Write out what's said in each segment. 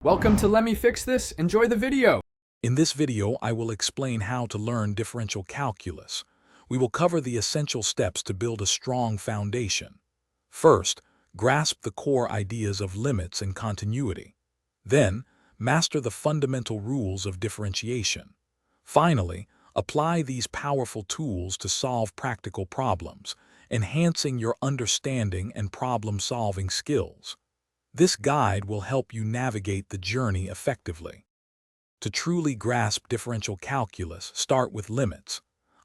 Welcome to Let Me Fix This. Enjoy the video. In this video, I will explain how to learn differential calculus. We will cover the essential steps to build a strong foundation. First, grasp the core ideas of limits and continuity. Then, master the fundamental rules of differentiation. Finally, apply these powerful tools to solve practical problems, enhancing your understanding and problem-solving skills. This guide will help you navigate the journey effectively. To truly grasp differential calculus, start with limits.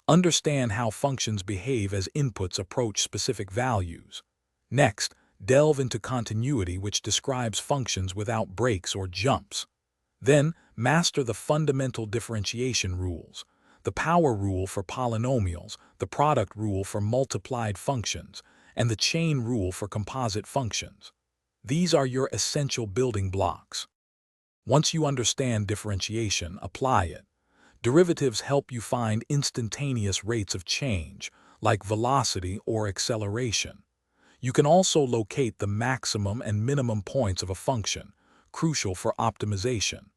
Understand how functions behave as inputs approach specific values. Next, delve into continuity, which describes functions without breaks or jumps. Then, master the fundamental differentiation rules, the power rule for polynomials, the product rule for multiplied functions, and the chain rule for composite functions. These are your essential building blocks. Once you understand differentiation, apply it. Derivatives help you find instantaneous rates of change, like velocity or acceleration. You can also locate the maximum and minimum points of a function, crucial for optimization.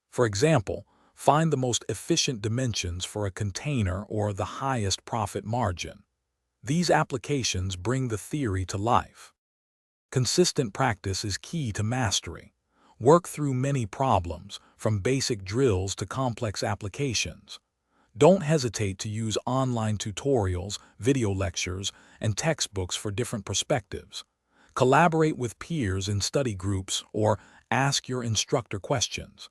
For example, find the most efficient dimensions for a container or the highest profit margin. These applications bring the theory to life. Consistent practice is key to mastery. Work through many problems, from basic drills to complex applications. Don't hesitate to use online tutorials, video lectures, and textbooks for different perspectives. Collaborate with peers in study groups or ask your instructor questions.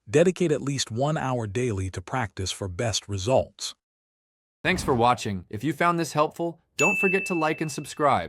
Dedicate at least 1 hour daily to practice for best results. Thanks for watching. If you found this helpful, don't forget to like and subscribe.